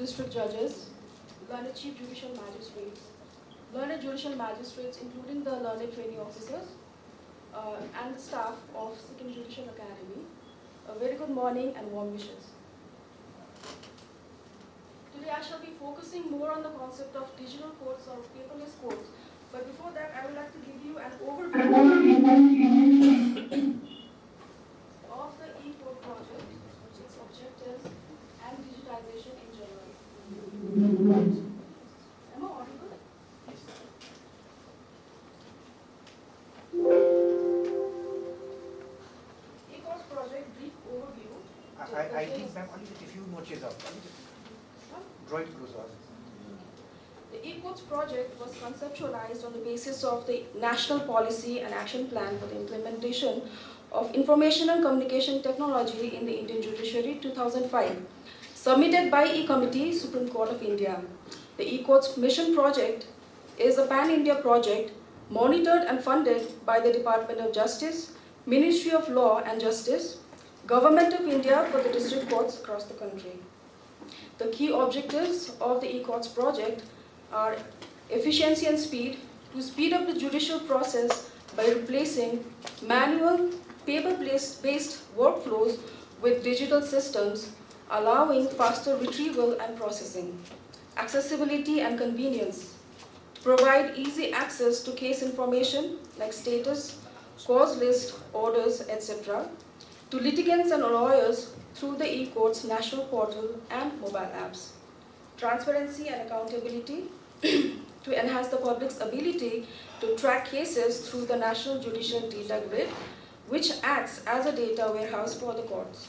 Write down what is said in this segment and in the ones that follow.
district judges, learned chief judicial magistrates, learned judicial magistrates including the learned training officers, and the staff of Sikkim Judicial Academy. A very good morning and warm wishes. Today I shall be focusing more on the concept of digital courts or paperless courts. But before that, I would like to give you an overview of the e-court project, its objectives, and digitization in general. Am I audible? E-court project brief overview. I think ma'am, only a few more chairs out. Draw it closer. The e-courts project was conceptualized on the basis of the National Policy and Action Plan for the Implementation of Information and Communication Technology in the Indian Judiciary 2005, submitted by E-Committee, Supreme Court of India. The e-courts mission project is a pan-India project monitored and funded by the Department of Justice, Ministry of Law and Justice, Government of India for the district courts across the country. The key objectives of the e-courts project are efficiency and speed, to speed up the judicial process by replacing manual, paper-based workflows with digital systems, allowing faster retrieval and processing. Accessibility and convenience, to provide easy access to case information like status, cause list, orders, etc., to litigants and lawyers through the e-courts national portal and mobile apps. Transparency and accountability, to enhance the public's ability to track cases through the National Judicial Data Grid, which acts as a data warehouse for the courts.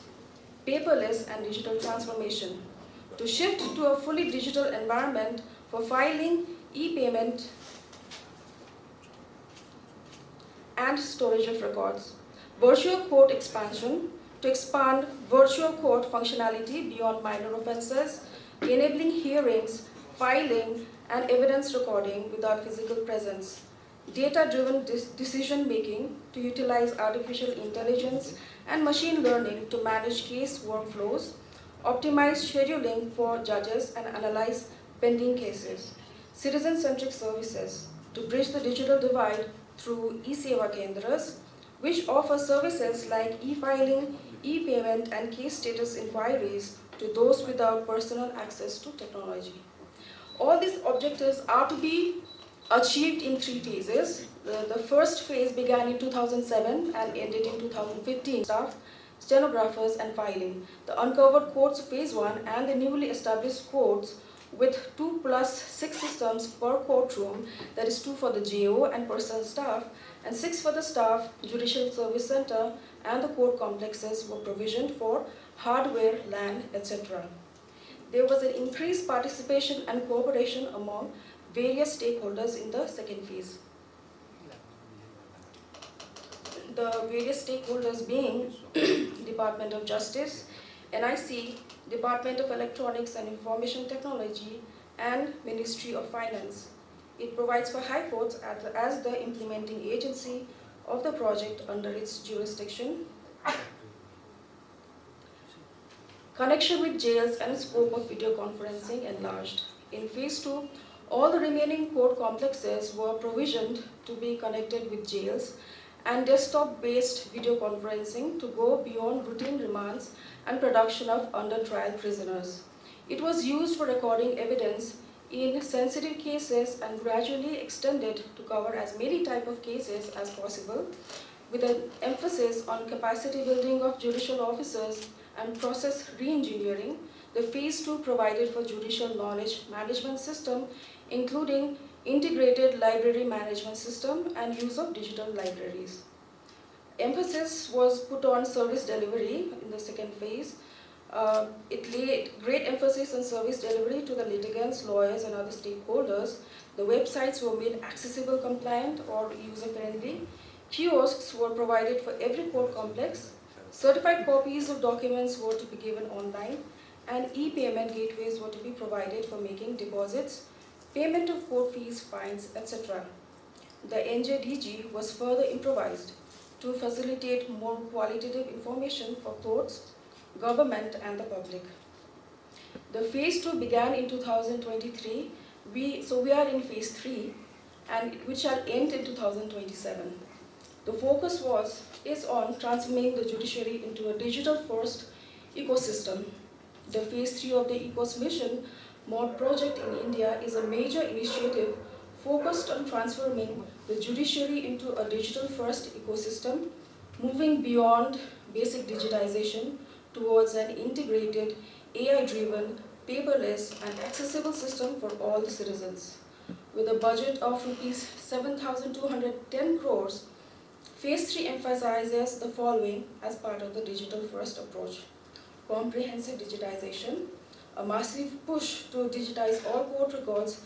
Paperless and digital transformation, to shift to a fully digital environment for filing, e-payment, and storage of records. Virtual court expansion, to expand virtual court functionality beyond minor offences, enabling hearings, filing, and evidence recording without physical presence. Data-driven decision-making, to utilize artificial intelligence and machine learning to manage case workflows, optimize scheduling for judges and analyze pending cases. Citizen-centric services, to bridge the digital divide through e-Seva Kendras, which offer services like e-filing, e-payment, and case status inquiries to those without personal access to technology. All these objectives are to be achieved in 3 phases. The first phase began in 2007 and ended in 2015. Staff, stenographers, and filing. The uncovered courts phase 1 and the newly established courts with 2 + 6 systems per courtroom, that is 2 for the JO and personal staff, and 6 for the staff, Judicial Service Center, and the court complexes were provisioned for hardware, land, etc. There was an increased participation and cooperation among various stakeholders in the second phase. The various stakeholders being Department of Justice, NIC, Department of Electronics and Information Technology, and Ministry of Finance. It provides for High Courts as the implementing agency of the project under its jurisdiction. Connection with jails and scope of video conferencing enlarged. In phase 2, all the remaining court complexes were provisioned to be connected with jails and desktop-based video conferencing to go beyond routine remands and production of under-trial prisoners. It was used for recording evidence in sensitive cases and gradually extended to cover as many types of cases as possible, with an emphasis on capacity building of judicial officers and process re-engineering. The phase 2 provided for judicial knowledge management system, including integrated library management system and use of digital libraries. Emphasis was put on service delivery in the second phase. It laid great emphasis on service delivery to the litigants, lawyers, and other stakeholders. The websites were made accessible, compliant, or user-friendly. Kiosks were provided for every court complex. Certified copies of documents were to be given online, and e-payment gateways were to be provided for making deposits, payment of court fees, fines, etc. The NJDG was further improvised to facilitate more qualitative information for courts, government, and the public. The phase 2 began in 2023. We are in phase 3, and which shall end in 2027. The focus is on transforming the judiciary into a digital-first ecosystem. The phase 3 of the ECOS mission mod project in India is a major initiative focused on transforming the judiciary into a digital-first ecosystem, moving beyond basic digitization towards an integrated, AI-driven, paperless, and accessible system for all the citizens. With a budget of Rs 7,210 crores, Phase 3 emphasizes the following as part of the digital-first approach: comprehensive digitization, a massive push to digitize all court records,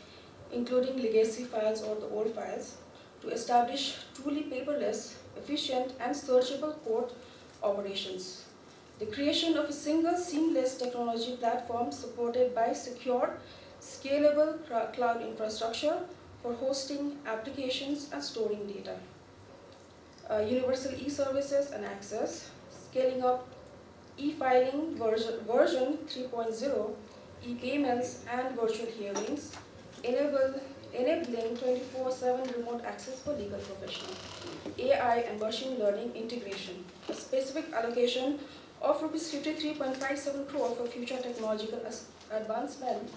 including legacy files or the old files, to establish truly paperless, efficient, and searchable court operations. The creation of a single seamless technology platform supported by secure, scalable cloud infrastructure for hosting applications and storing data. Universal e-services and access, scaling up e-filing version 3.0, e-payments and virtual hearings, enabling 24/7 remote access for legal professionals, AI and machine learning integration, a specific allocation of Rs 53.57 crore for future technological advancement,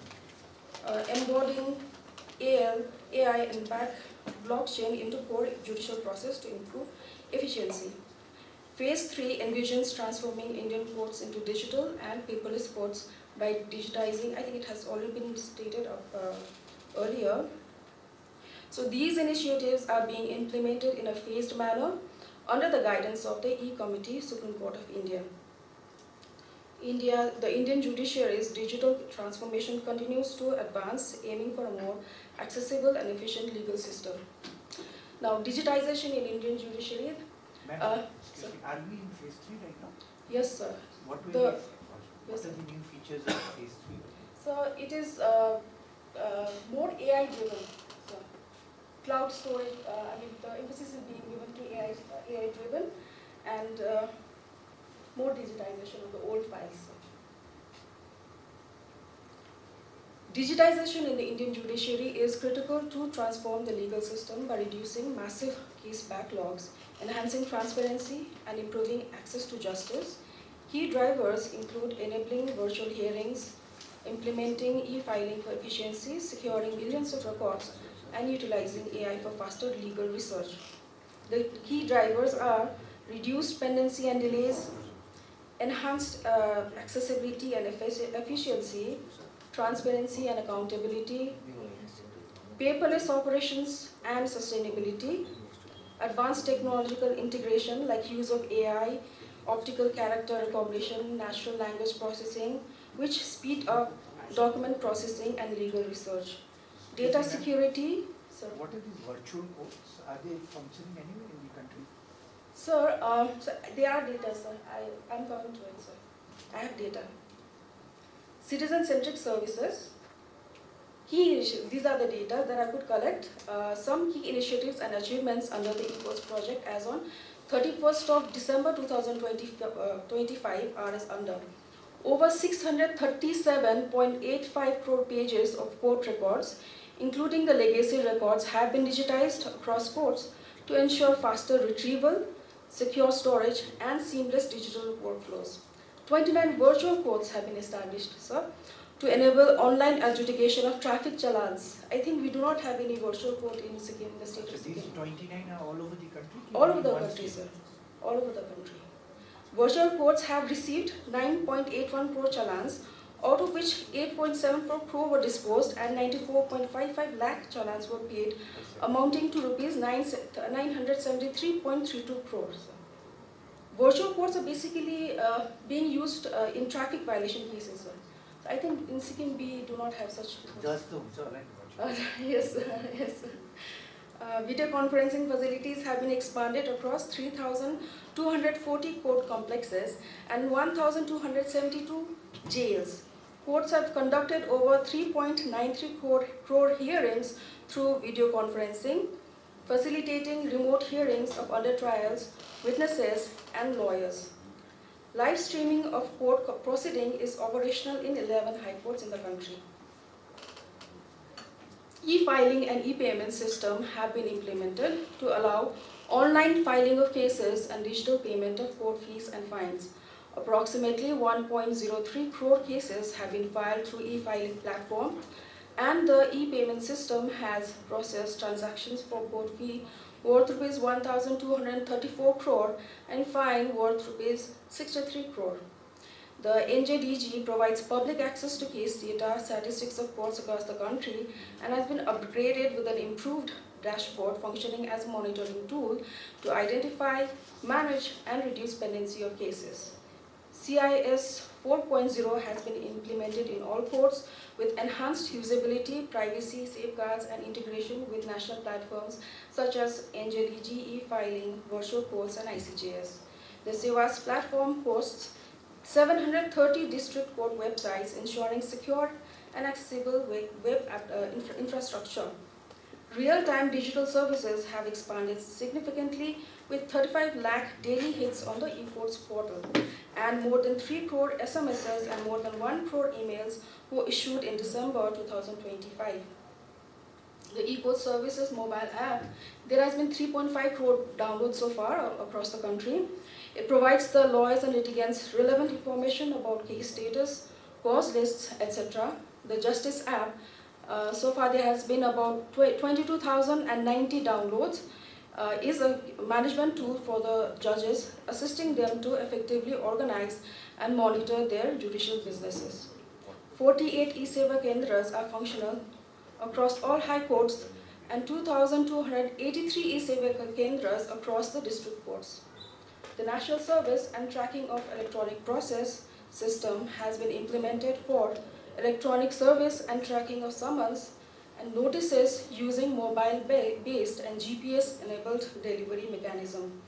embedding AI and back blockchain into core judicial process to improve efficiency. Phase 3 envisions transforming Indian courts into digital and paperless courts by digitizing. I think it has already been stated earlier. So these initiatives are being implemented in a phased manner under the guidance of the E-Committee, Supreme Court of India. The Indian judiciary's digital transformation continues to advance, aiming for a more accessible and efficient legal system. Now, digitization in Indian judiciary. Madam, excuse me, are we in phase 3 right now? Yes, sir. What are the new features of phase 3? So it is more AI driven. So cloud storage. The emphasis is being given to AI driven, and more digitization of the old files. Digitization in the Indian judiciary is critical to transform the legal system by reducing massive case backlogs, enhancing transparency, and improving access to justice. Key drivers include enabling virtual hearings, implementing e-filing for efficiency, securing millions of records, and utilizing AI for faster legal research. The key drivers are reduced pendency and delays, enhanced accessibility and efficiency, transparency and accountability, paperless operations and sustainability, advanced technological integration like use of AI, optical character recognition, natural language processing, which speed up document processing and legal research. Data security. Sir. What are these virtual courts? Are they functioning anywhere in the country? Sir, there are data, sir. I'm coming to it, sir. I have data. Citizen-centric services. These are the data that I could collect. Some key initiatives and achievements under the ECOS project as on 31st of December 2025 are as under. Over 637.85 crore pages of court records, including the legacy records, have been digitized across courts to ensure faster retrieval, secure storage, and seamless digital workflows. 29 virtual courts have been established, sir, to enable online adjudication of traffic challans. I think we do not have any virtual court in Sikkim, the state of Sikkim. These 29 are all over the country? All over the country, sir. All over the country. Virtual courts have received 9.81 crore challans, out of which 8.74 crore were disposed and 94.55 lakh challans were paid, amounting to Rs 973.32 crores. Virtual courts are basically being used in traffic violation cases, sir. So I think in Sikkim we do not have such. Just the like yes, yes. Video conferencing facilities have been expanded across 3,240 court complexes and 1,272 jails. Courts have conducted over 3.93 crore hearings through video conferencing, facilitating remote hearings of under trials, witnesses, and lawyers. Live streaming of court proceeding is operational in 11 high courts in the country. E-filing and e-payment system have been implemented to allow online filing of cases and digital payment of court fees and fines. Approximately 1.03 crore cases have been filed through e-filing platform, and the e-payment system has processed transactions for court fee worth rupees 1,234 crore and fine worth rupees 63 crore. The NJDG provides public access to case data, statistics of courts across the country, and has been upgraded with an improved dashboard functioning as a monitoring tool to identify, manage, and reduce pendency of cases. CIS 4.0 has been implemented in all courts with enhanced usability, privacy, safeguards, and integration with national platforms such as NJDG, e-filing, virtual courts, and ICJS. The SEWAS platform hosts 730 district court websites, ensuring secure and accessible web infrastructure. Real-time digital services have expanded significantly with 35 lakh daily hits on the eCourts portal, and more than 3 crore SMSs and more than 1 crore emails were issued in December 2025. The eCourts Services mobile app, there has been 3.5 crore downloads so far across the country. It provides the lawyers and litigants relevant information about case status, cause lists, etc. The Justice app, so far there has been about 22,090 downloads, is a management tool for the judges, assisting them to effectively organize and monitor their judicial businesses. 48 e-Seva Kendras are functional across all high courts and 2,283 e-Seva Kendras across the district courts. The National Service and Tracking of Electronic Process system has been implemented for electronic service and tracking of summons and notices using mobile-based and GPS-enabled delivery mechanism.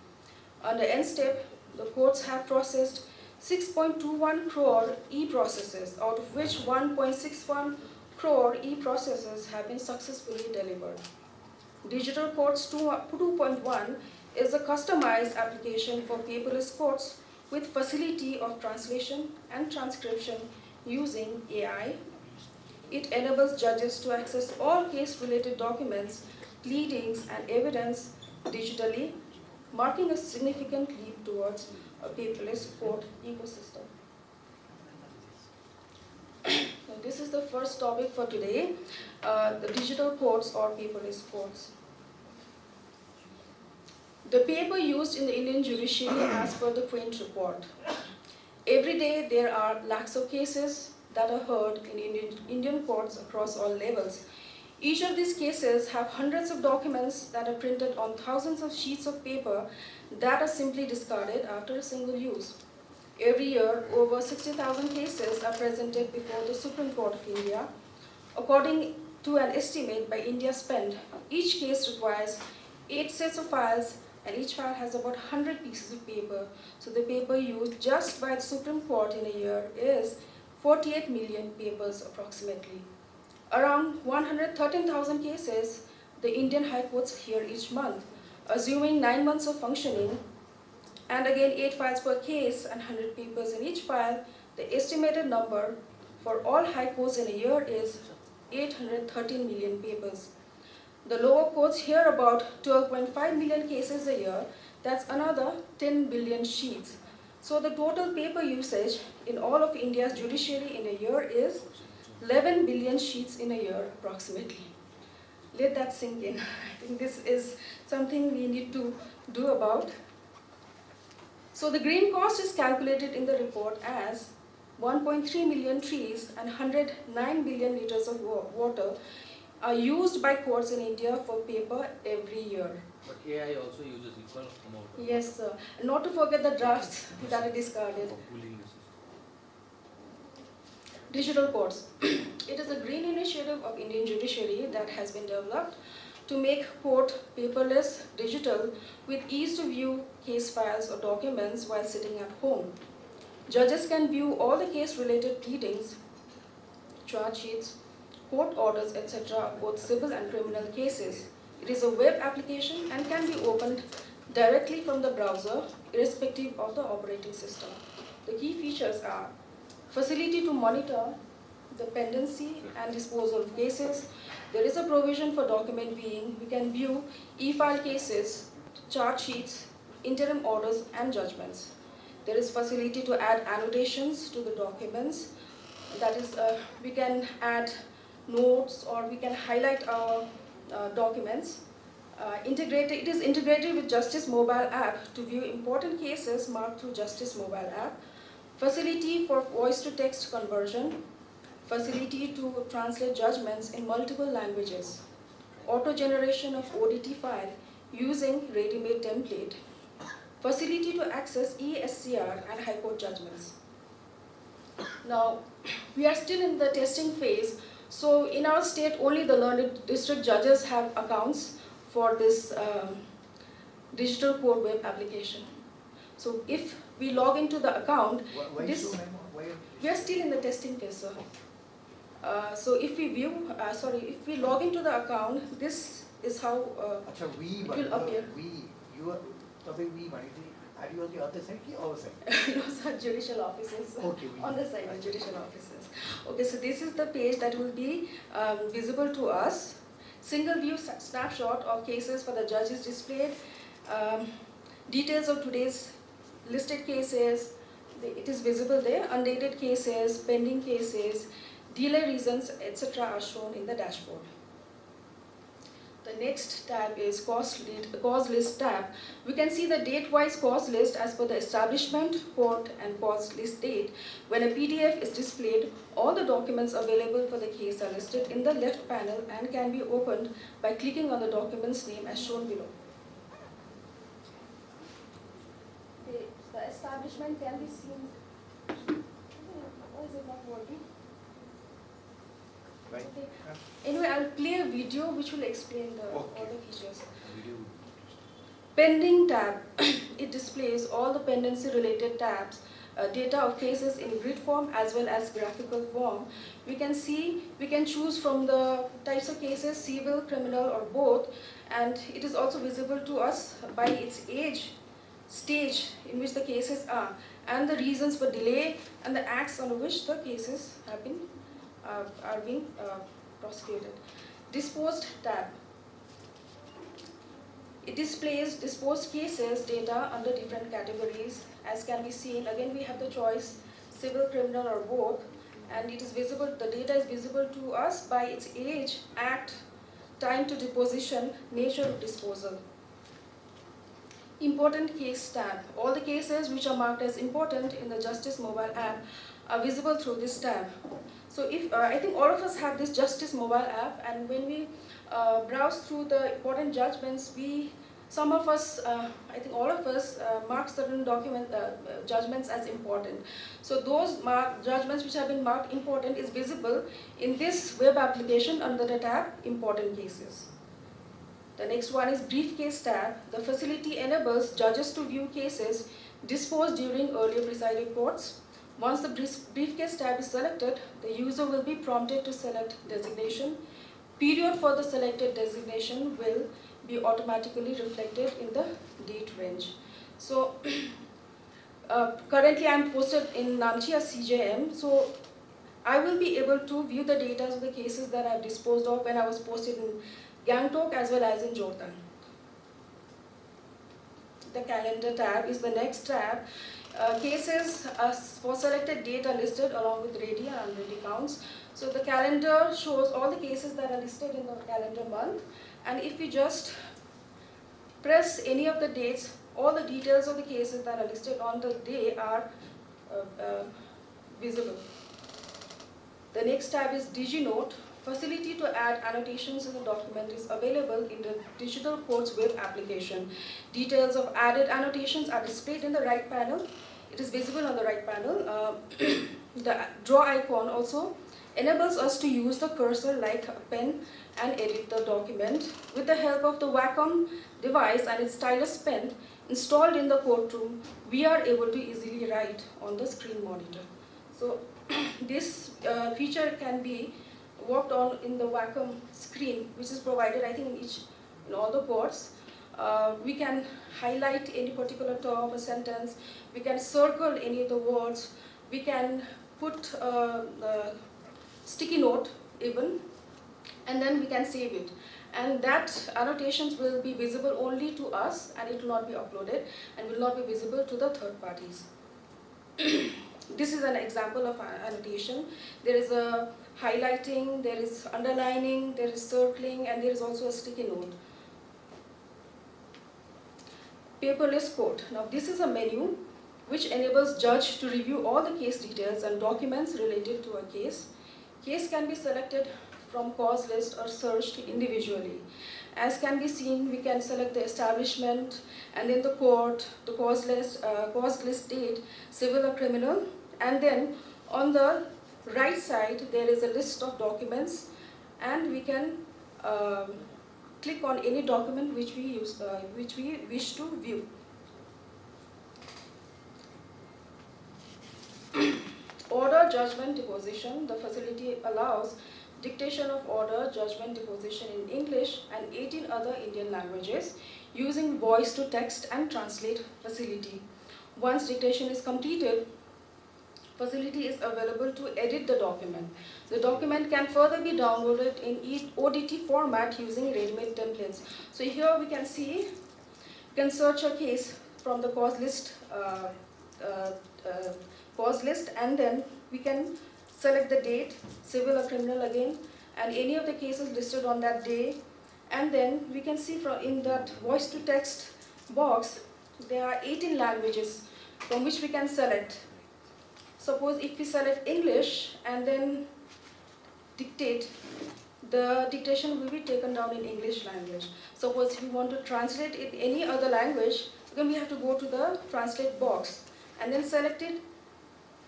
Under NSTEP, the courts have processed 6.21 crore e-processes, out of which 1.61 crore e-processes have been successfully delivered. Digital Courts 2.1 is a customized application for paperless courts with facility of translation and transcription using AI. It enables judges to access all case-related documents, pleadings, and evidence digitally, marking a significant leap towards a paperless court ecosystem. So this is the first topic for today, the digital courts or paperless courts. The paper used in the Indian judiciary as per the Quaint report. Every day there are lakhs of cases that are heard in Indian courts across all levels. Each of these cases have hundreds of documents that are printed on thousands of sheets of paper that are simply discarded after a single use. Every year, over 60,000 cases are presented before the Supreme Court of India. According to an estimate by India Spend, each case requires 8 sets of files, and each file has about 100 pieces of paper. So the paper used just by the Supreme Court in a year is 48 million papers approximately. Around 113,000 cases the Indian High Courts hear each month. Assuming 9 months of functioning, and again 8 files per case and 100 papers in each file, the estimated number for all high courts in a year is 813 million papers. The lower courts hear about 12.5 million cases a year. That's another 10 billion sheets. So the total paper usage in all of India's judiciary in a year is 11 billion sheets in a year approximately. Let that sink in. I think this is something we need to do about. So the green cost is calculated in the report as 1.3 million trees and 109 billion liters of water are used by courts in India for paper every year. But AI also uses equal amount of Yes, sir. Not to forget the drafts that are discarded. for cooling the system. Digital courts. It is a green initiative of Indian judiciary that has been developed to make court paperless, digital, with ease to view case files or documents while sitting at home. Judges can view all the case-related pleadings, charge sheets, court orders, etc., both civil and criminal cases. It is a web application and can be opened directly from the browser, irrespective of the operating system. The key features are facility to monitor the pendency and disposal of cases. There is a provision for document viewing. We can view e-file cases, charge sheets, interim orders, and judgments. There is facility to add annotations to the documents. That is, we can add notes or we can highlight our documents. It is integrated with Justice mobile app to view important cases marked through Justice mobile app. Facility for voice to text conversion. Facility to translate judgments in multiple languages. Auto generation of ODT file using ready-made template. Facility to access ESCR and High Court judgments. Now, we are still in the testing phase. So in our state, only the learned district judges have accounts for this digital court web application. So if we log into the account, we are still in the testing phase, sir. So if we view, if we log into the account, this is how it will appear. Are you on the other side or our side? No, sir, judicial offices. Okay, On the side of judicial offices. Okay, so this is the page that will be visible to us. Single view snapshot of cases for the judges displayed. Details of today's listed cases. It is visible there. Undated cases, pending cases, delay reasons, etc. are shown in the dashboard. The next tab is cause list tab. We can see the date-wise cause list as per the establishment, court, and cause list date. When a PDF is displayed, all the documents available for the case are listed in the left panel and can be opened by clicking on the document's name as shown below. The establishment can be seen. Why is it not working? Right. Okay. Anyway, I'll play a video which will explain all the features. Pending tab. It displays all the pendency related tabs, data of cases in grid form as well as graphical form. We can choose from the types of cases, civil, criminal, or both, and it is also visible to us by its stage in which the cases are, and the reasons for delay and the acts on which the cases have been are being prosecuted. Disposed tab. It displays disposed cases data under different categories. As can be seen, again we have the choice civil, criminal, or both, and it is visible. The data is visible to us by its age, act, time to deposition, nature of disposal. Important case tab. All the cases which are marked as important in the Justice mobile app are visible through this tab. So if I think all of us have this Justice mobile app, and when we browse through the important judgments, some of us, I think all of us, mark certain judgments as important. So those judgments which have been marked important is visible in this web application under the tab Important Cases. The next one is Briefcase tab. The facility enables judges to view cases disposed during earlier presided courts. Once the Briefcase tab is selected, the user will be prompted to select designation. Period for the selected designation will be automatically reflected in the date range. So currently I am posted in Namchi as CJM, so I will be able to view the data of the cases that I have disposed of when I was posted in Gangtok as well as in Jordan. The calendar tab is the next tab. Cases for selected date are listed along with ready and unready counts. So the calendar shows all the cases that are listed in the calendar month, and if we just press any of the dates, all the details of the cases that are listed on the day are visible. The next tab is DigiNote. Facility to add annotations in the document is available in the Digital Courts web application. Details of added annotations are displayed in the right panel. It is visible on the right panel. The draw icon also enables us to use the cursor like a pen and edit the document. With the help of the Wacom device and its stylus pen installed in the courtroom, we are able to easily write on the screen monitor. So this feature can be worked on in the Wacom screen, which is provided, I think, in all the courts. We can highlight any particular term or sentence. We can circle any of the words. We can put a sticky note even, and then we can save it. And that annotations will be visible only to us, and it will not be uploaded and will not be visible to the third parties. This is an example of annotation. There is a highlighting, there is underlining, there is circling, and there is also a sticky note. Paperless court. Now this is a menu which enables judge to review all the case details and documents related to a case. Case can be selected from cause list or searched individually. As can be seen, we can select the establishment and then the court, the cause list date, civil or criminal, and then on the right side there is a list of documents, and we can click on any document which we wish to view. Order, judgment, deposition. The facility allows dictation of order, judgment, deposition in English and 18 other Indian languages using voice to text and translate facility. Once dictation is completed, facility is available to edit the document. The document can further be downloaded in ODT format using ready-made templates. So here we can see, you can search a case from the cause list, and then we can select the date, civil or criminal again, and any of the cases listed on that day. And then we can see from in that voice to text box, there are 18 languages from which we can select. Suppose if we select English and then dictate, the dictation will be taken down in English language. Suppose if we want to translate it in any other language, then we have to go to the translate box and then select it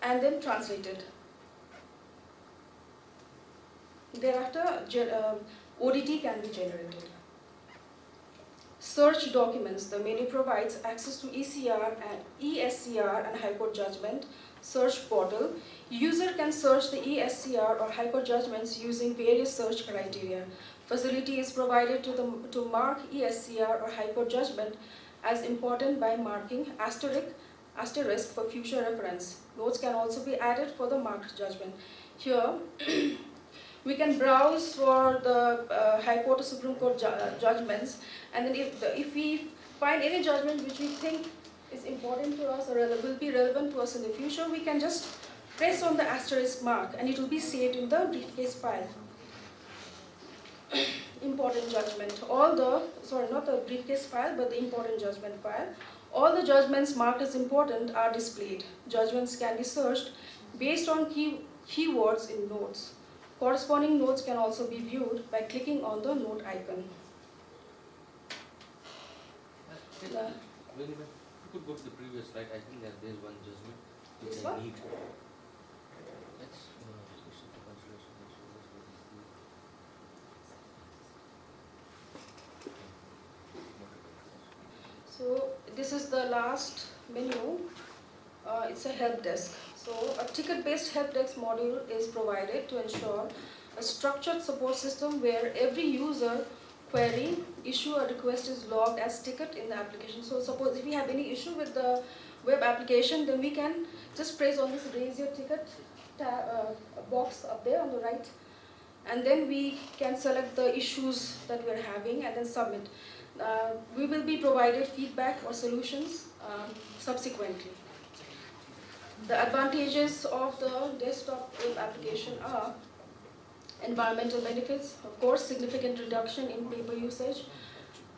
and then translate it. Thereafter, ODT can be generated. Search documents. The menu provides access to ECR and ESCR and High Court judgment search portal. User can search the ESCR or High Court judgments using various search criteria. Facility is provided to mark ESCR or High Court judgment as important by marking asterisk for future reference. Notes can also be added for the marked judgment. Here, we can browse for the High Court or Supreme Court judgments, and then if we find any judgment which we think is important to us or will be relevant to us in the future, we can just press on the asterisk mark and it will be saved in the briefcase file. Important judgment. Not the briefcase file, but the important judgment file. All the judgments marked as important are displayed. Judgments can be searched based on keywords in notes. Corresponding notes can also be viewed by clicking on the note icon. You could go to the previous slide. I think that there's one judgment which This I one? need. Let's question for consideration. So this is the last menu. It's a help desk. So a ticket-based help desk module is provided to ensure a structured support system where every user query, issue or request is logged as ticket in the application. So suppose if we have any issue with the web application, then we can just press on this raise your ticket box up there on the right, and then we can select the issues that we're having and then submit. We will be provided feedback or solutions subsequently. The advantages of the desktop web application are environmental benefits, of course, significant reduction in paper usage,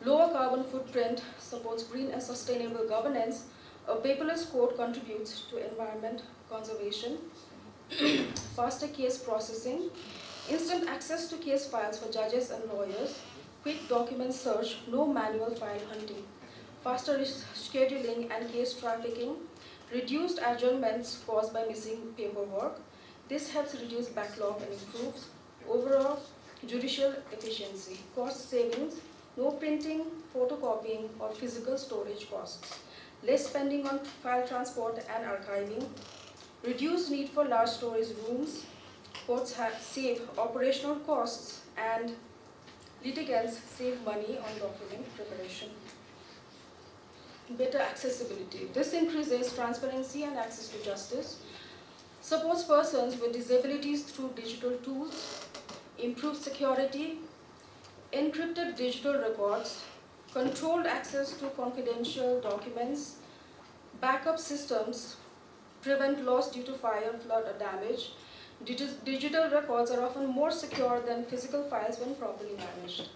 lower carbon footprint, supports green and sustainable governance. A paperless court contributes to environment conservation, faster case processing, instant access to case files for judges and lawyers, quick document search, no manual file hunting, faster scheduling and case trafficking, reduced adjournments caused by missing paperwork. This helps reduce backlog and improves overall judicial efficiency. Cost savings, no printing, photocopying or physical storage costs, less spending on file transport and archiving, reduced need for large storage rooms. Courts save operational costs and litigants save money on document preparation. Better accessibility. This increases transparency and access to justice, supports persons with disabilities through digital tools, improves security, encrypted digital records, controlled access to confidential documents, backup systems, prevent loss due to fire, flood, or damage. Digital records are often more secure than physical files when properly managed.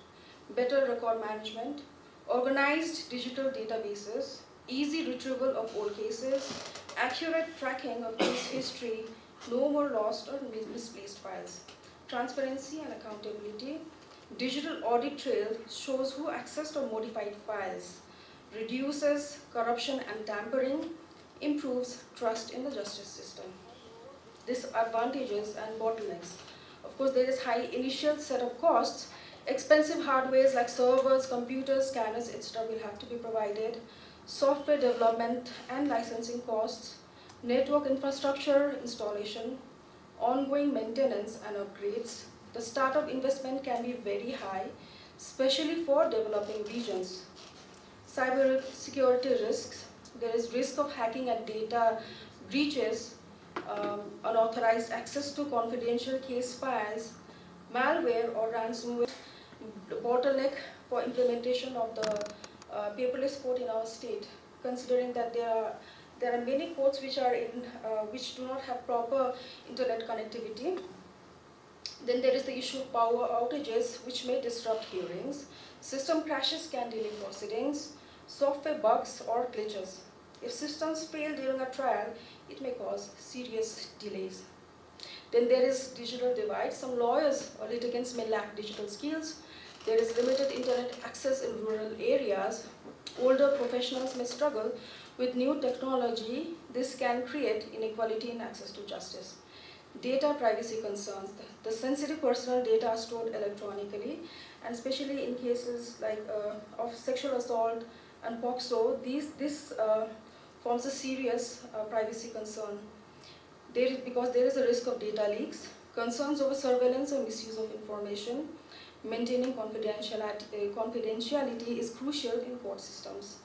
Better record management, organized digital databases, easy retrieval of old cases, accurate tracking of case history, no more lost or misplaced files. Transparency and accountability. Digital audit trail shows who accessed or modified files, reduces corruption and tampering, improves trust in the justice system. Disadvantages and bottlenecks. Of course, there is high initial setup costs. Expensive hardware like servers, computers, scanners, etc. will have to be provided. Software development and licensing costs. Network infrastructure installation. Ongoing maintenance and upgrades. The startup investment can be very high, especially for developing regions. Cyber security risks. There is risk of hacking and data breaches, unauthorized access to confidential case files, malware or ransomware. Bottleneck for implementation of the paperless court in our state, considering that there are many courts which are which do not have proper internet connectivity. Then there is the issue of power outages, which may disrupt hearings. System crashes can delay proceedings. Software bugs or glitches. If systems fail during a trial, it may cause serious delays. Then there is digital divide. Some lawyers or litigants may lack digital skills. There is limited internet access in rural areas. Older professionals may struggle with new technology. This can create inequality in access to justice. Data privacy concerns. The sensitive personal data are stored electronically, and especially in cases like of sexual assault and POXO, this forms a serious privacy concern. Because there is a risk of data leaks, concerns over surveillance or misuse of information. Maintaining confidentiality is crucial in court systems.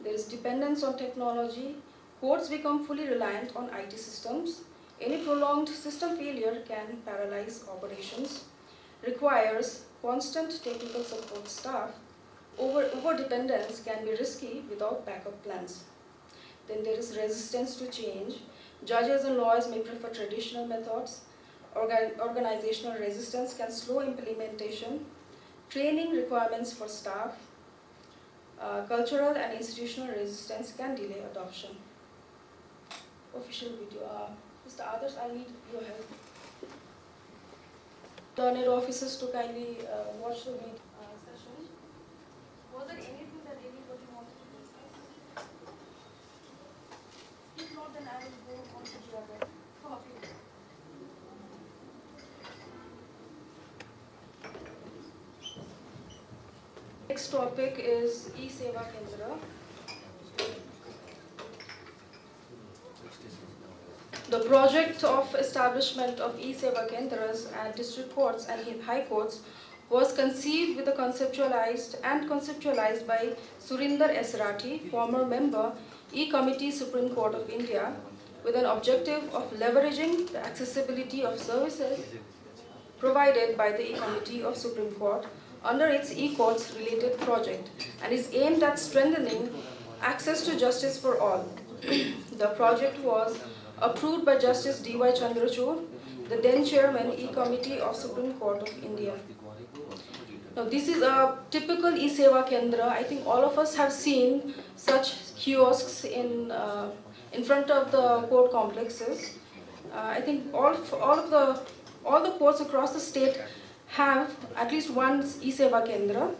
There is dependence on technology. Courts become fully reliant on IT systems. Any prolonged system failure can paralyze operations. Requires constant technical support staff. Over-dependence can be risky without backup plans. Then there is resistance to change. Judges and lawyers may prefer traditional methods. Organizational resistance can slow implementation. Training requirements for staff. Cultural and institutional resistance can delay adoption. Official video. Mr. Adarsh, I need your help. Learned officers to kindly watch the session. Was there anything that anybody wanted to discuss? If not, then I will go on to the other topic. Next topic is E-Seva Kendra. The project of establishment of E-Seva Kendras at district courts and high courts was conceived with conceptualized by Surinder S. Rathi, former member, E-Committee, Supreme Court of India, with an objective of leveraging the accessibility of services provided by the E-Committee of Supreme Court under its E-Courts related project, and is aimed at strengthening access to justice for all. The project was approved by Justice D.Y. Chandrachud, the then Chairman, E-Committee of Supreme Court of India. Now, this is a typical E-Seva Kendra. I think all of us have seen such kiosks in front of the court complexes. I think all the courts across the state have at least one E-Seva Kendra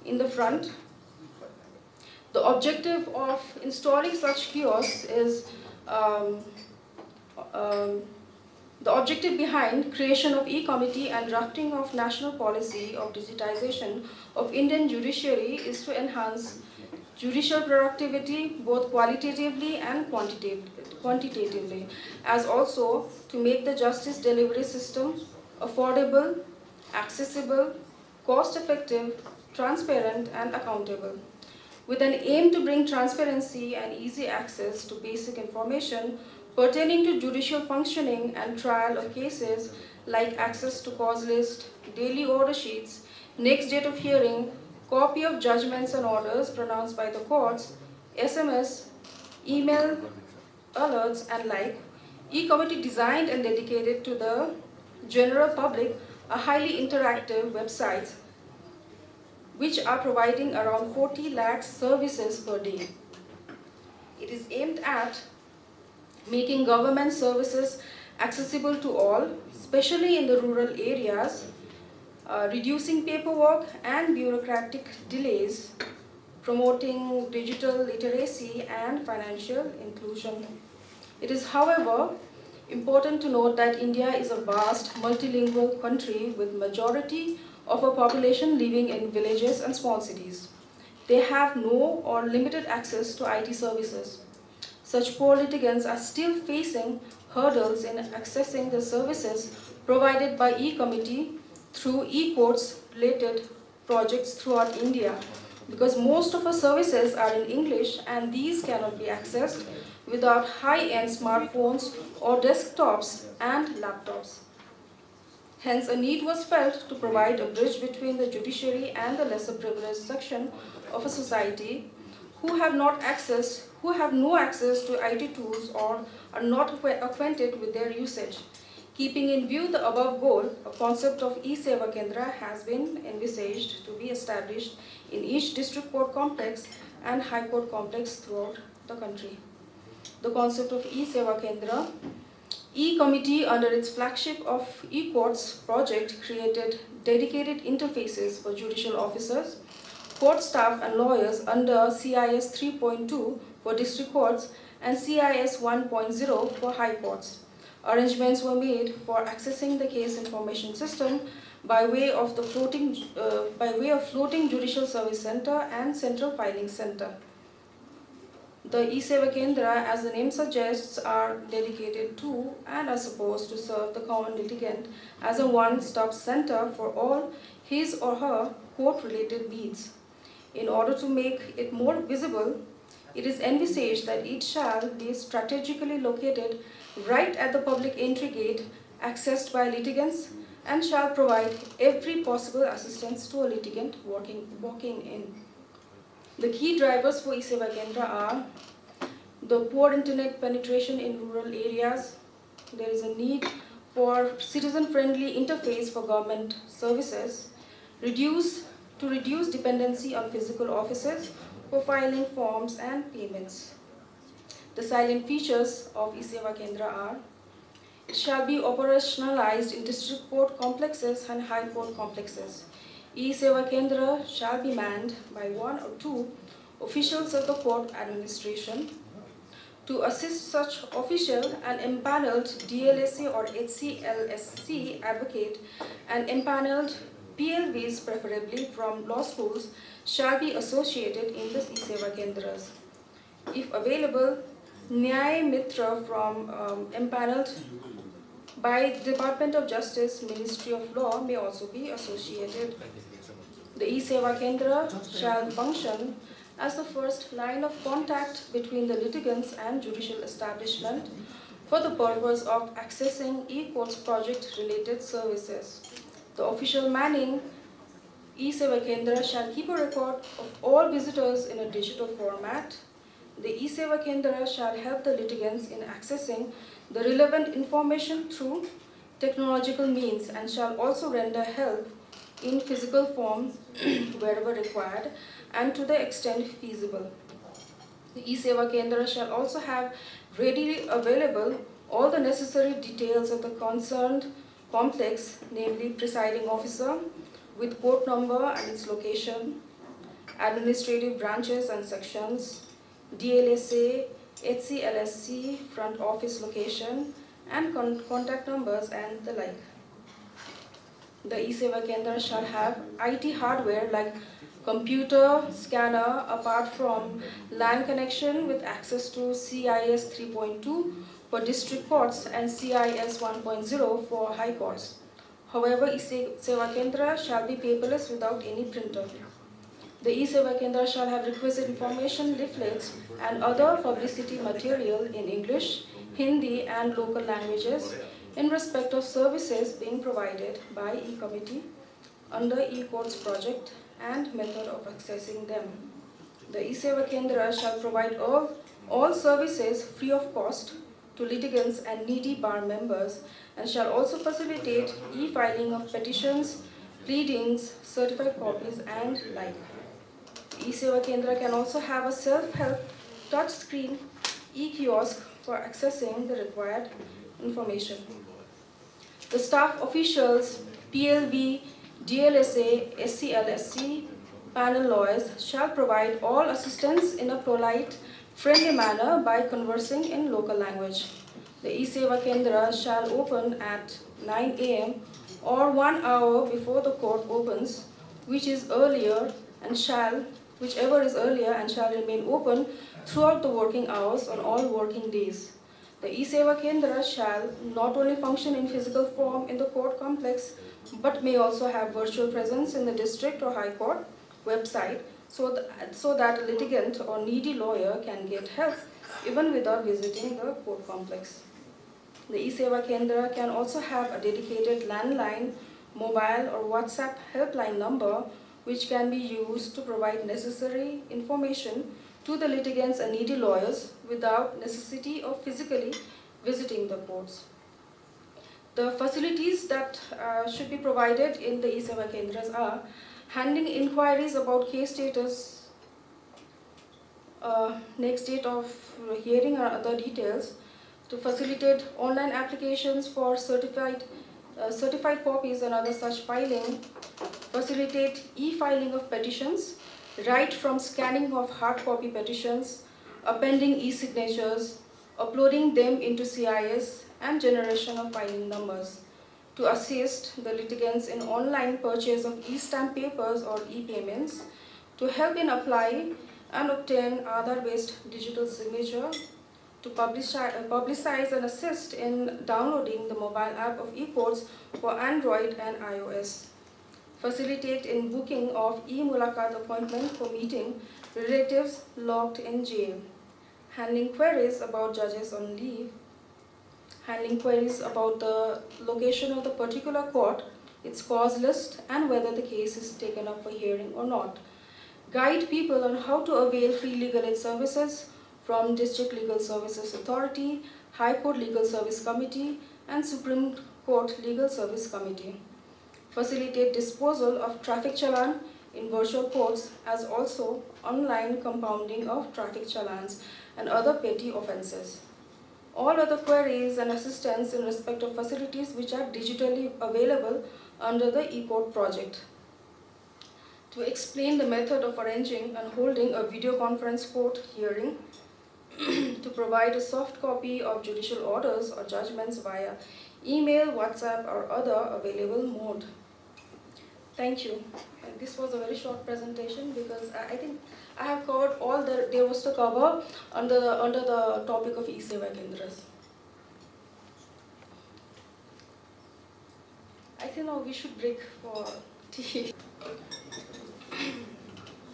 in the front. The objective of installing such kiosks is the objective behind creation of E-Committee and drafting of national policy of digitization of Indian judiciary is to enhance judicial productivity both qualitatively and quantitatively, as also to make the justice delivery system affordable, accessible, cost-effective, transparent, and accountable. with an aim to bring transparency and easy access to basic information pertaining to judicial functioning and trial of cases like access to cause list, daily order sheets, next date of hearing, copy of judgments and orders pronounced by the courts, SMS, email alerts and like. E-committee designed and dedicated to the general public a highly interactive websites which are providing around 40 lakh services per day. It is aimed at making government services accessible to all, especially in the rural areas, reducing paperwork and bureaucratic delays, promoting digital literacy and financial inclusion. It is, however, important to note that India is a vast multilingual country with majority of a population living in villages and small cities. They have no or limited access to IT services. Such poor litigants are still facing hurdles in accessing the services provided by e-committee through e-courts related projects throughout India, because most of our services are in English and these cannot be accessed without high-end smartphones or desktops and laptops. Hence, a need was felt to provide a bridge between the judiciary and the lesser privileged section of a society who have no access to IT tools or are not acquainted with their usage. Keeping in view the above goal, a concept of e-Seva Kendra has been envisaged to be established in each district court complex and high court complex throughout the country. The concept of e-Seva Kendra, E-Committee under its flagship of e-courts project created dedicated interfaces for judicial officers, court staff and lawyers under CIS 3.2 for district courts and CIS 1.0 for high courts. Arrangements were made for accessing the case information system by way of floating judicial service center and central filing center. The e-Seva Kendra, as the name suggests, are dedicated to and are supposed to serve the common litigant as a one-stop center for all his or her court-related needs. In order to make it more visible, it is envisaged that it shall be strategically located right at the public entry gate accessed by litigants and shall provide every possible assistance to a litigant walking in. The key drivers for e-Seva Kendra are the poor internet penetration in rural areas. There is a need for citizen-friendly interface for government services, to reduce dependency on physical offices for filing forms and payments. The silent features of e-Seva Kendra are: it shall be operationalized in district court complexes and high court complexes. E-Seva Kendra shall be manned by 1 or 2 officials of the court administration. To assist such official, an empaneled DLSA or HCLSC advocate and empaneled PLVs, preferably from law schools, shall be associated in the e-Seva Kendras. If available, Nyay Mitra from empaneled by Department of Justice, Ministry of Law may also be associated. The e-Seva Kendra shall function as the first line of contact between the litigants and judicial establishment for the purpose of accessing e-courts project-related services. The official manning e-Seva Kendra shall keep a record of all visitors in a digital format. The e-Seva Kendra shall help the litigants in accessing the relevant information through technological means and shall also render help in physical form wherever required and to the extent feasible. The e-Seva Kendra shall also have readily available all the necessary details of the concerned complex, namely presiding officer with court number and its location, administrative branches and sections, DLSA, HCLSC, front office location, and contact numbers and the like. The e-Seva Kendra shall have IT hardware like computer, scanner, apart from LAN connection with access to CIS 3.2 for district courts and CIS 1.0 for high courts. However, e-Seva Kendra shall be paperless without any printer. The e-Seva Kendra shall have requisite information, leaflets, and other publicity material in English, Hindi, and local languages in respect of services being provided by e-committee under e-courts project and method of accessing them. The e-Seva Kendra shall provide all services free of cost to litigants and needy bar members, and shall also facilitate e-filing of petitions, pleadings, certified copies, and like. E-Seva Kendra can also have a self-help touchscreen e-kiosk for accessing the required information. The staff officials, PLV, DLSA, SCLSC, panel lawyers shall provide all assistance in a polite, friendly manner by conversing in local language. The e-Seva Kendra shall open at 9 a.m. or 1 hour before the court opens, whichever is earlier, and shall remain open throughout the working hours on all working days. The e-Seva Kendra shall not only function in physical form in the court complex, but may also have virtual presence in the district or high court website, so that a litigant or needy lawyer can get help even without visiting the court complex. The e-Seva Kendra can also have a dedicated landline, mobile, or WhatsApp helpline number, which can be used to provide necessary information to the litigants and needy lawyers without necessity of physically visiting the courts. The facilities that should be provided in the e-Seva Kendras are handling inquiries about case status, next date of hearing, or other details, to facilitate online applications for certified copies and other such filing, facilitate e-filing of petitions, right from scanning of hard copy petitions, appending e-signatures, uploading them into CIS, and generation of filing numbers, to assist the litigants in online purchase of e-stamp papers or e-payments, to help in apply and obtain Aadhaar-based digital signature, to publicize and assist in downloading the mobile app of e-courts for Android and iOS, facilitate in booking of e-Mulakat appointment for meeting relatives locked in jail, handling queries about judges on leave, handling queries about the location of the particular court, its cause list, and whether the case is taken up for hearing or not, guide people on how to avail free legal aid services from District Legal Services Authority, High Court Legal Service Committee, and Supreme Court Legal Service Committee. Facilitate disposal of traffic challan in virtual courts, as also online compounding of traffic challans and other petty offences. All other queries and assistance in respect of facilities which are digitally available under the e-court project. To explain the method of arranging and holding a video conference court hearing, to provide a soft copy of judicial orders or judgments via email, WhatsApp, or other available mode. Thank you. And this was a very short presentation because I think I have covered all that there was to cover under the topic of e-Seva Kendras. I think now we should break for tea.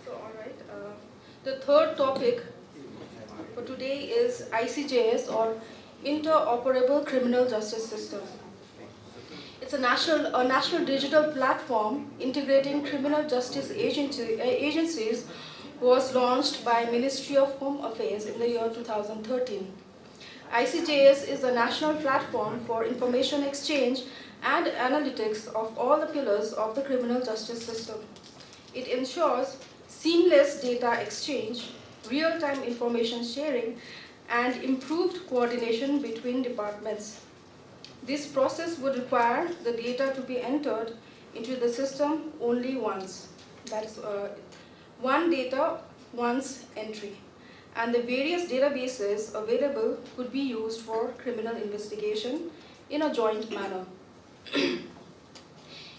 So, all right. The third topic for today is ICJS, or Interoperable Criminal Justice System. It's a national digital platform integrating criminal justice agencies, was launched by Ministry of Home Affairs in the year 2013. ICJS is a national platform for information exchange and analytics of all the pillars of the criminal justice system. It ensures seamless data exchange, real-time information sharing, and improved coordination between departments. This process would require the data to be entered into the system only once. That is one data, once entry. And the various databases available could be used for criminal investigation in a joint manner.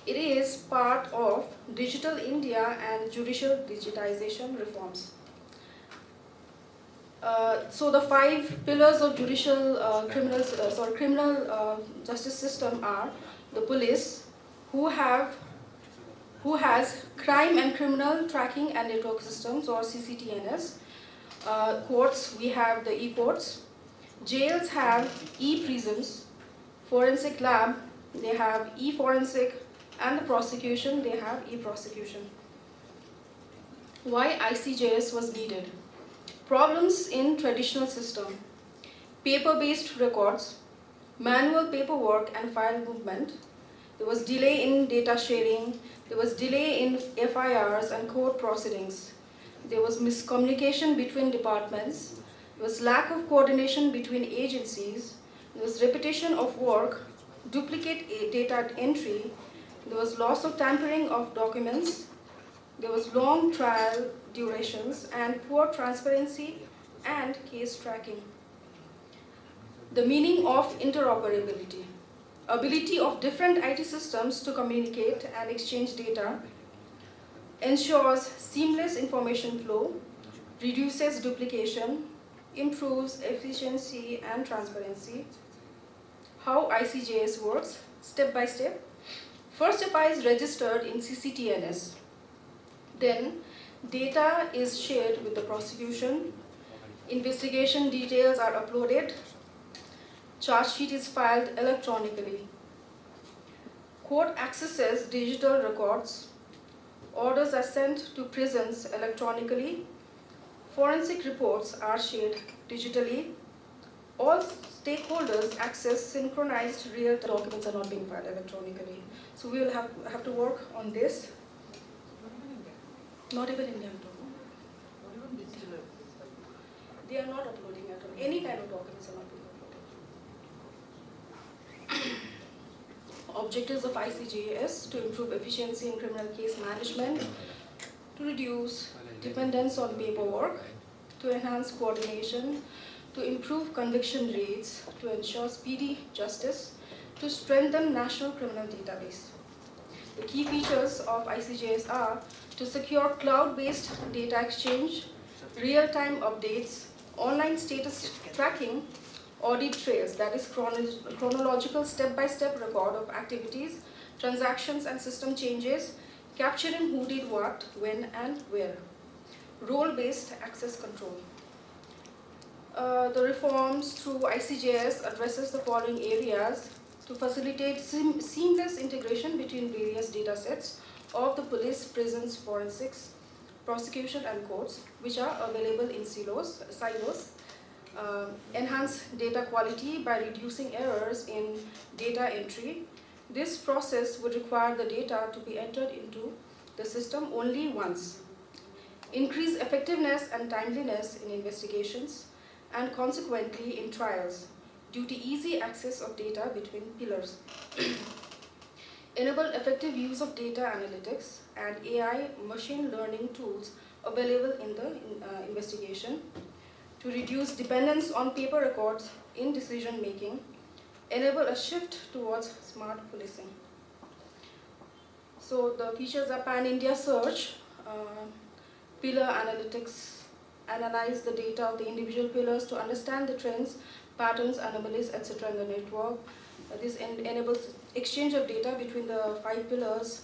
It is part of Digital India and judicial digitization reforms. So the 5 pillars of criminal justice system are the police, who have who has Crime and Criminal Tracking and Network Systems, or CCTNS. Courts, we have the e-courts. Jails have e-prisons. Forensic lab, they have e-forensic, and the prosecution, they have e-prosecution. Why ICJS was needed? Problems in traditional system: paper-based records, manual paperwork and file movement. There was delay in data sharing. There was delay in FIRs and court proceedings. There was miscommunication between departments. There was lack of coordination between agencies. There was repetition of work, duplicate data entry. There was loss of tampering of documents. There was long trial durations and poor transparency and case tracking. The meaning of interoperability: ability of different IT systems to communicate and exchange data, ensures seamless information flow, reduces duplication, improves efficiency and transparency. How ICJS works, step by step. First, FI is registered in CCTNS. Then, data is shared with the prosecution. Investigation details are uploaded. Charge sheet is filed electronically. Court accesses digital records. Orders are sent to prisons electronically. Forensic reports are shared digitally. All stakeholders access synchronized real documents are not being filed electronically. So we will have to work on this. Not even Indian document. They are not uploading at all. Any kind of documents are not being uploaded. Objectives of ICJS: to improve efficiency in criminal case management, to reduce dependence on paperwork, to enhance coordination, to improve conviction rates, to ensure speedy justice, to strengthen national criminal database. The key features of ICJS are to secure cloud-based data exchange, real-time updates, online status tracking, audit trails, that is chronological step-by-step record of activities, transactions and system changes, capturing who did what, when and where. Role-based access control. The reforms through ICJS addresses the following areas: to facilitate seamless integration between various data sets of the police, prisons, forensics, prosecution and courts, which are available in silos. Enhance data quality by reducing errors in data entry. This process would require the data to be entered into the system only once. Increase effectiveness and timeliness in investigations and consequently in trials due to easy access of data between pillars. Enable effective use of data analytics and AI machine learning tools available in the investigation. To reduce dependence on paper records in decision making. Enable a shift towards smart policing. So the features are pan-India search, pillar analytics, analyze the data of the individual pillars to understand the trends, patterns, anomalies, etc. in the network. This enables exchange of data between the 5 pillars.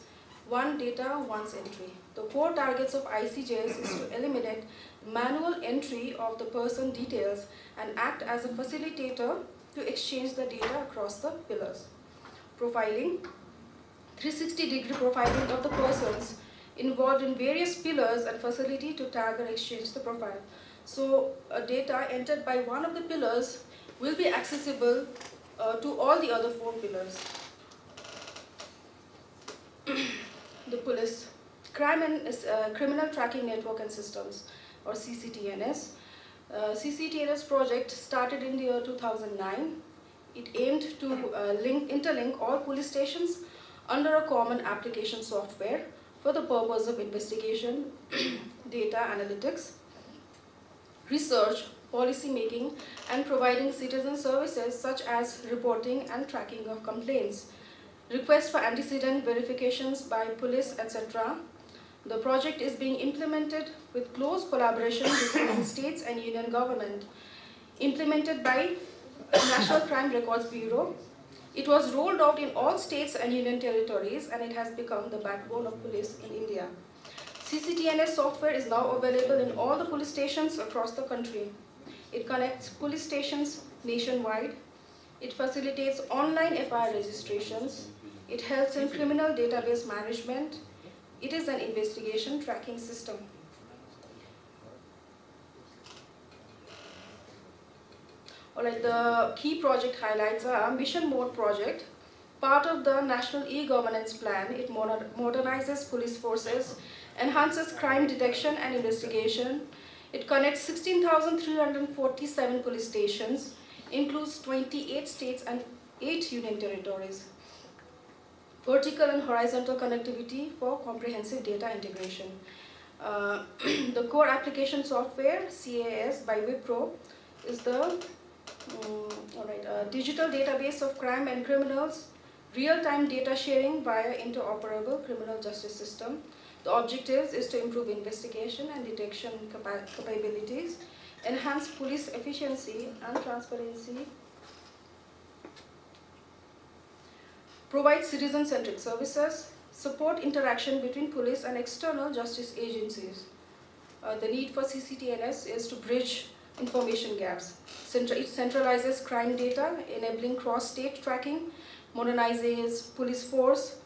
One data, once entry. The core targets of ICJS is to eliminate manual entry of the person details and act as a facilitator to exchange the data across the pillars. Profiling. 360-degree profiling of the persons involved in various pillars and facility to tag or exchange the profile. So data entered by one of the pillars will be accessible to all the other 4 pillars. The police. Crime and Criminal Tracking Network and Systems, or CCTNS. CCTNS project started in the year 2009. It aimed to interlink all police stations under a common application software for the purpose of investigation, data analytics, research, policy making, and providing citizen services such as reporting and tracking of complaints, requests for antecedent verifications by police, etc. The project is being implemented with close collaboration between states and union government, implemented by National Crime Records Bureau, It was rolled out in all states and union territories, and it has become the backbone of police in India. CCTNS software is now available in all the police stations across the country. It connects police stations nationwide. It facilitates online FIR registrations. It helps in criminal database management. It is an investigation tracking system. Alright, the key project highlights are Mission Mode project. Part of the National E-Governance Plan, it modernizes police forces, enhances crime detection and investigation. It connects 16,347 police stations, includes 28 states and 8 union territories. Vertical and horizontal connectivity for comprehensive data integration. The core application software, CAS by Wipro, is the digital database of crime and criminals, real-time data sharing via interoperable criminal justice system. The objectives is to improve investigation and detection capabilities, enhance police efficiency and transparency, provide citizen-centric services, support interaction between police and external justice agencies. The need for CCTNS is to bridge information gaps. It centralizes crime data, enabling cross-state tracking, modernizes police force,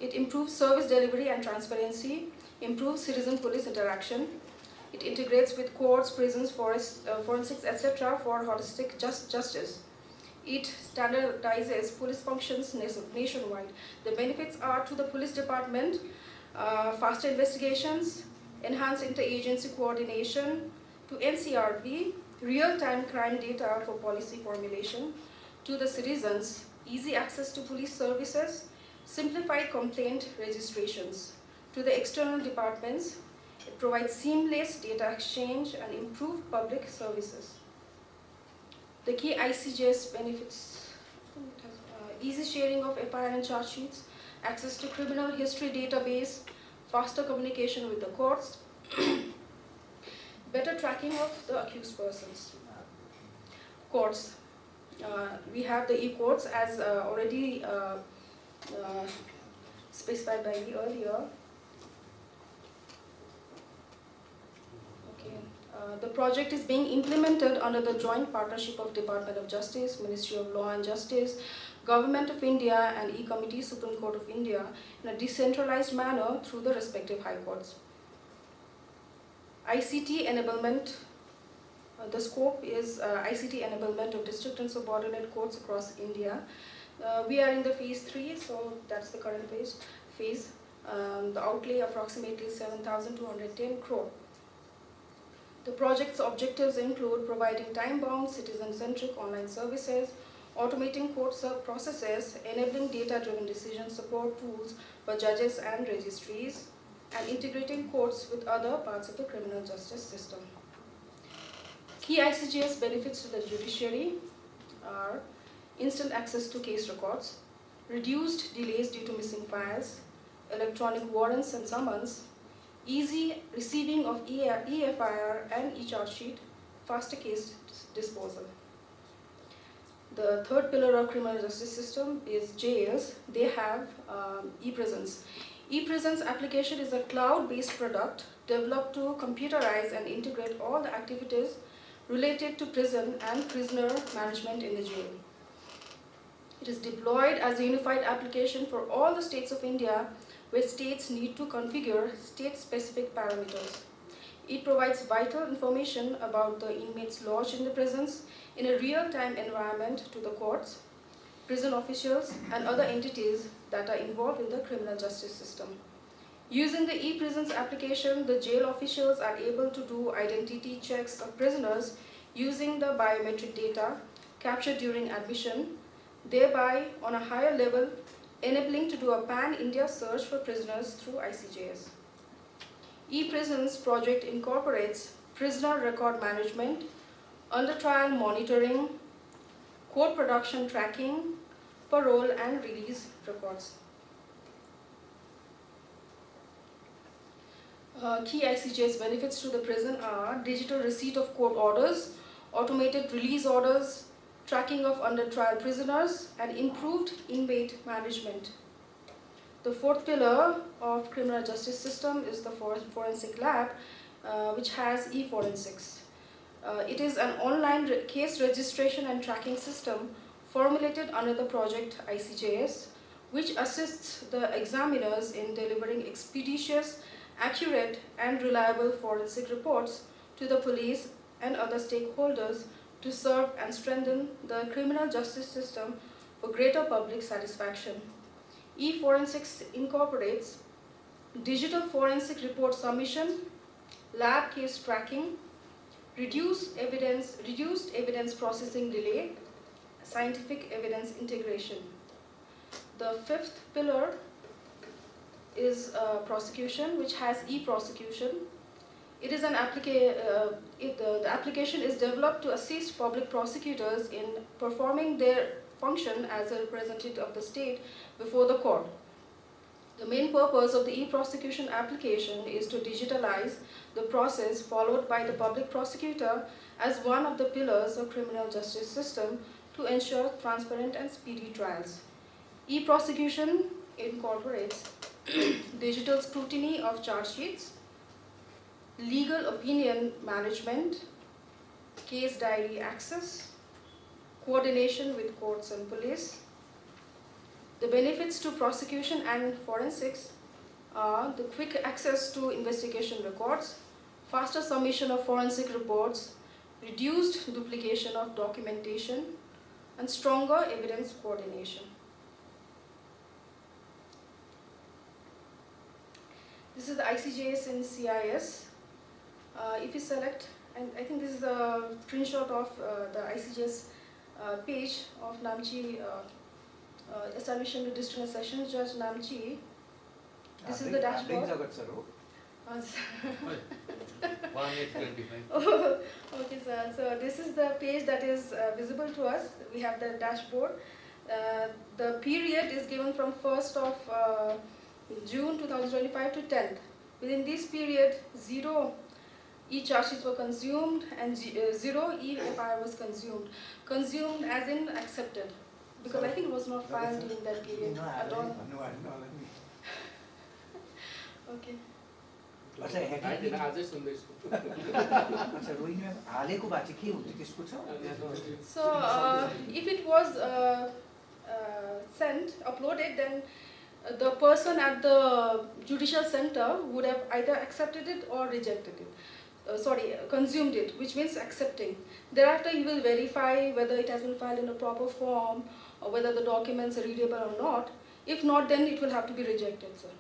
it improves service delivery and transparency, improves citizen-police interaction. It integrates with courts, prisons, forensics, etc. for holistic justice. It standardizes police functions nationwide. The benefits are to the police department, faster investigations, enhanced interagency coordination, to NCRP, real-time crime data for policy formulation, to the citizens, easy access to police services, simplified complaint registrations. To the external departments, it provides seamless data exchange and improved public services. The key ICJS benefits, easy sharing of FIR and charge sheets, access to criminal history database, faster communication with the courts, better tracking of the accused persons. Courts. We have the e-courts as already specified by me earlier. Okay. The project is being implemented under the joint partnership of Department of Justice, Ministry of Law and Justice, Government of India and E-Committee, Supreme Court of India in a decentralized manner through the respective high courts. ICT enablement, the scope is ICT enablement of district and subordinate courts across India. We are in the phase 3, so that's the current phase. The outlay approximately 7,210 crore. The project's objectives include providing time-bound, citizen-centric online services, automating court processes, enabling data-driven decision support tools for judges and registries, and integrating courts with other parts of the criminal justice system. Key ICJS benefits to the judiciary are instant access to case records, reduced delays due to missing files, electronic warrants and summons, easy receiving of EFIR and e-charge sheet, faster case disposal. The third pillar of criminal justice system is jails. They have e-prisons. E-prisons application is a cloud-based product developed to computerize and integrate all the activities related to prison and prisoner management in the jail. It is deployed as a unified application for all the states of India where states need to configure state-specific parameters. It provides vital information about the inmates lodged in the prisons in a real-time environment to the courts, prison officials, and other entities that are involved in the criminal justice system. Using the e-prisons application, the jail officials are able to do identity checks of prisoners using the biometric data captured during admission, thereby on a higher level enabling to do a pan-India search for prisoners through ICJS. E-prisons project incorporates prisoner record management, under-trial monitoring, court production tracking, parole and release records. Key ICJS benefits to the prison are digital receipt of court orders, automated release orders, tracking of under trial prisoners, and improved inmate management. The fourth pillar of criminal justice system is the forensic lab, which has e-forensics. It is an online case registration and tracking system formulated under the project ICJS, which assists the examiners in delivering expeditious, accurate, and reliable forensic reports to the police and other stakeholders to serve and strengthen the criminal justice system for greater public satisfaction. E-forensics incorporates digital forensic report submission, lab case tracking, reduced evidence processing delay, scientific evidence integration. The fifth pillar is prosecution, which has e-prosecution. It is an the application is developed to assist public prosecutors in performing their function as a representative of the state before the court. The main purpose of the e-prosecution application is to digitalize the process followed by the public prosecutor as one of the pillars of criminal justice system to ensure transparent and speedy trials. E-prosecution incorporates digital scrutiny of charge sheets, legal opinion management, case diary access, coordination with courts and police. The benefits to prosecution and forensics are the quick access to investigation records, faster submission of forensic reports, reduced duplication of documentation, and stronger evidence coordination. This is the ICJS in CIS. If you select, and I think this is a screenshot of the ICJS page of Namchi establishing the district sessions judge Namchi. This is the dashboard. 1825. Okay, sir. So this is the page that is visible to us. We have the dashboard. The period is given from 1st of June 2025 to 10th. Within this period, 0 e-charge sheets were consumed and 0 e-FIR was consumed. Consumed as in accepted. Because I think it was not filed during that period at all. Okay. I did address on this. So if it was uploaded, then the person at the judicial center would have either accepted it or rejected it. Consumed it, which means accepting. Thereafter, he will verify whether it has been filed in a proper form or whether the documents are readable or not. If not, then it will have to be rejected, sir.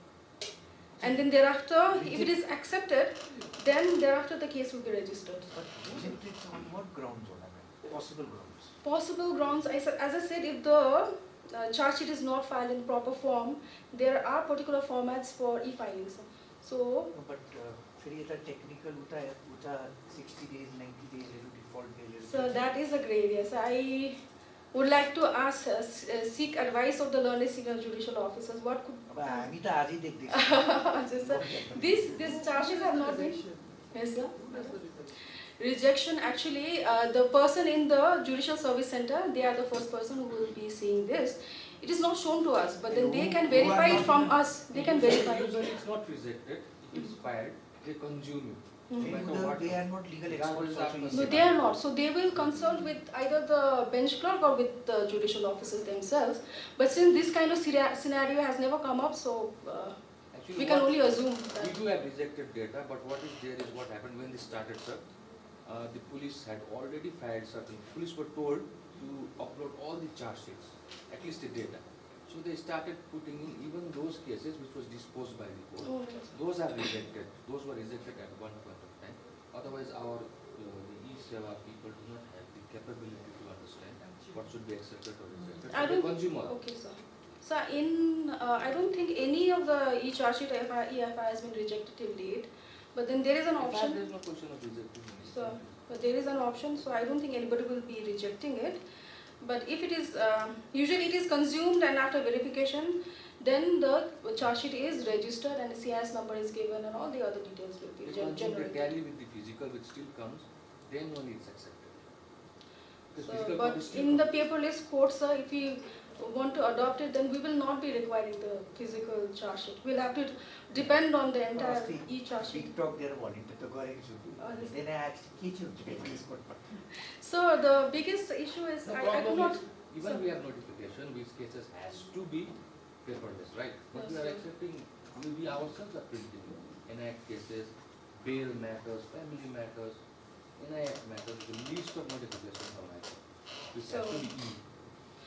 And then thereafter, if it is accepted, then thereafter the case will be registered. But rejected on what grounds? Possible grounds? Possible grounds, as I said, if the charge sheet is not filed in proper form, there are particular formats for e-filings. So, No, but technical 60 days, 90 days, default failure. so that is a grey area. So I would like to ask, seek advice of the learned senior judicial officers. What could these charges have not been. Yes, sir. Rejection, actually, the person in the judicial service center, they are the first person who will be seeing this. It is not shown to us, but then they can verify it from us. They can verify it. Usually it's not rejected, it is filed, they consume it. They are not legal experts also. No, they are not. So they will consult with either the bench clerk or with the judicial officers themselves. But since this kind of scenario has never come up, so Actually, we can only assume we that. do have rejected data, but what is there is what happened when they started, sir. The police had already filed certain, police were told to upload all the charge sheets, at least the data. So they started putting in even those cases which was disposed by the court. Oh, yes. Those are rejected. Those were rejected at one point of time. Otherwise, our the e-Seva people do not have the capability to understand what should be accepted or rejected. I So they don't. consume all. Okay, sir. So I don't think any of the e-charge sheet EFI has been rejected till date. But then there is an In fact, option. there is no question of rejecting it. So, but there is an option. So I don't think anybody will be rejecting it. But if it is, usually it is consumed and after verification, then the charge sheet is registered and the CIS number is given and all the other details will be They generated. tally with the physical which still comes, then only it's accepted. Because So, physical but copy is still in the paperless court, sir, if we want to adopt it, then we will not be requiring the physical charge sheet. We'll have to depend on the entire e-charge sheet. TikTok there भन्ने त गरेको छु then I asked के चाहिँ हुन्छ paperless court मा So the biggest issue is The I problem could not. is, even we have notification, which cases has to be paperless, right? But Yes, we are sir. accepting, we ourselves are printing NIACT cases, bail matters, family matters, NIACT matters, the list of notifications from NIACT, which So- have to be E.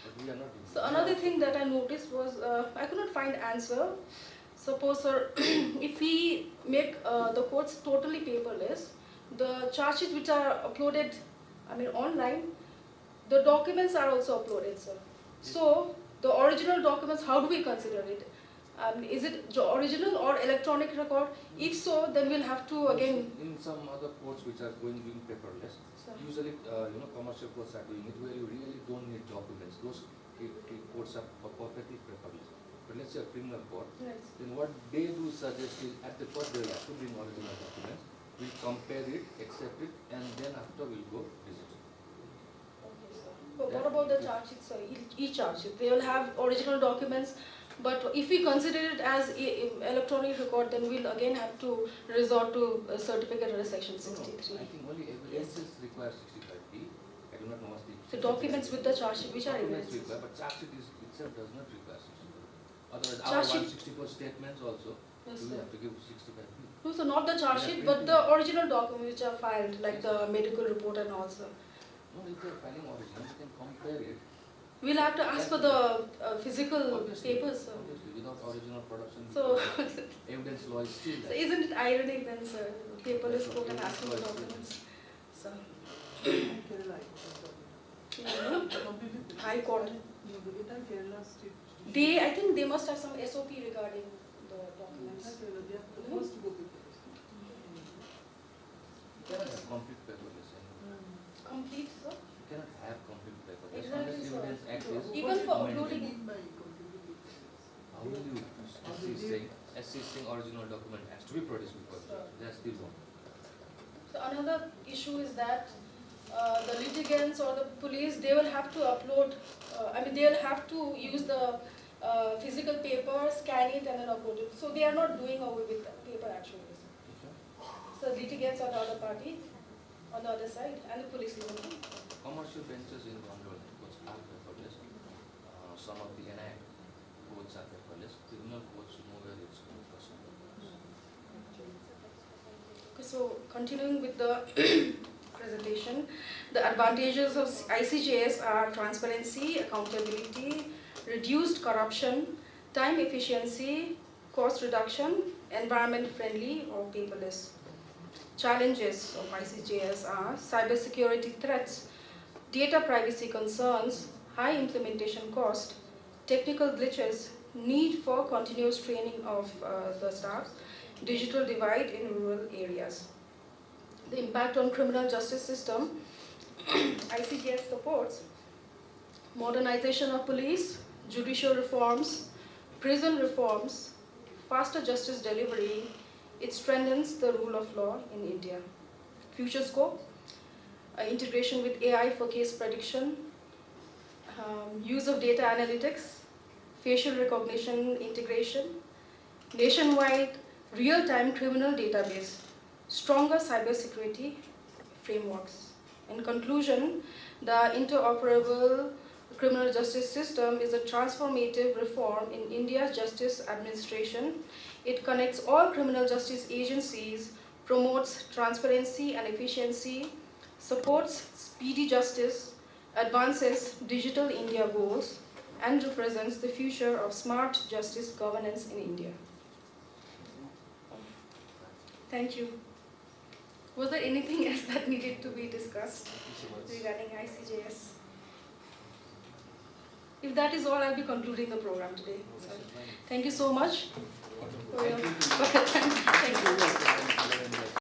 But we are not doing So that. another thing that I noticed was I could not find answer. Suppose, sir, if we make the courts totally paperless, the charge sheets which are uploaded, online, the documents are also uploaded, sir. So the original documents, how do we consider it? Is it original or electronic record? If so, then we'll have to again. In some other courts which are doing paperless, Sir. usually, commercial courts are doing it where you really don't need documents. Those courts are perfectly paperless. But let's say a criminal court, Yes. then what they do suggest is at the court they will have to bring original documents. We compare it, accept it, and then after we'll go digital. Okay, sir. But what about the charge sheet, sir? E-charge sheet. They will have original documents, but if we consider it as electronic record, then we'll again have to resort to a certificate under section I 63. think only evidences require 65B. I do not know what's the. The documents with the charge sheet, which are Documents evidences. require, but charge sheet itself does not require 65. Otherwise, our Charge sheet- 164 statements also, Yes, we sir. have to give 65B. No, so not the charge sheet, but the original documents which are filed, like the medical report and all, sir. No, if they are filing original, you can compare it. We'll have to ask for the physical Obviously, papers, sir. Obviously, without original production, So, evidence law is still so there. isn't it ironic then, sir? Paperless court and asking for documents. So, Kerala, High Court. Kerala state. They, I think they must have some SOP regarding the documents. Kerala, they are supposed to go paperless. You cannot have complete paperless. Complete, sir? You cannot have complete paperless Exactly, unless sir. evidence act is. Even for What do you uploading. mean by completely paperless? How will you, SC is saying original document has to be produced before, Sure. that's the law. So another issue is that the litigants or the police, they will have to upload, they'll have to use the physical paper, scan it and then upload it. So they are not doing away with the paper actually. So litigants are the other party on the other side and the police litigant. Commercial benches in the underlying courts are paperless. Some of the NIACT courts are paperless. Criminal courts nowhere it's 100%. Okay, so continuing with the presentation, the advantages of ICJS are transparency, accountability, reduced corruption, time efficiency, cost reduction, environment friendly or paperless. Challenges of ICJS are cybersecurity threats, data privacy concerns, high implementation cost, technical glitches, need for continuous training of the staff, digital divide in rural areas. The impact on criminal justice system, ICJS supports modernization of police, judicial reforms, prison reforms, faster justice delivery. It strengthens the rule of law in India. Future scope, integration with AI for case prediction, use of data analytics, facial recognition integration, nationwide real-time criminal database, stronger cybersecurity frameworks. In conclusion, the interoperable criminal justice system is a transformative reform in India's justice administration. It connects all criminal justice agencies, promotes transparency and efficiency, supports speedy justice, advances digital India goals, and represents the future of smart justice governance in India. Thank you. Was there anything else that needed to be discussed regarding ICJS? If that is all, I'll be concluding the program today. So, thank you so much. For your- Thank you.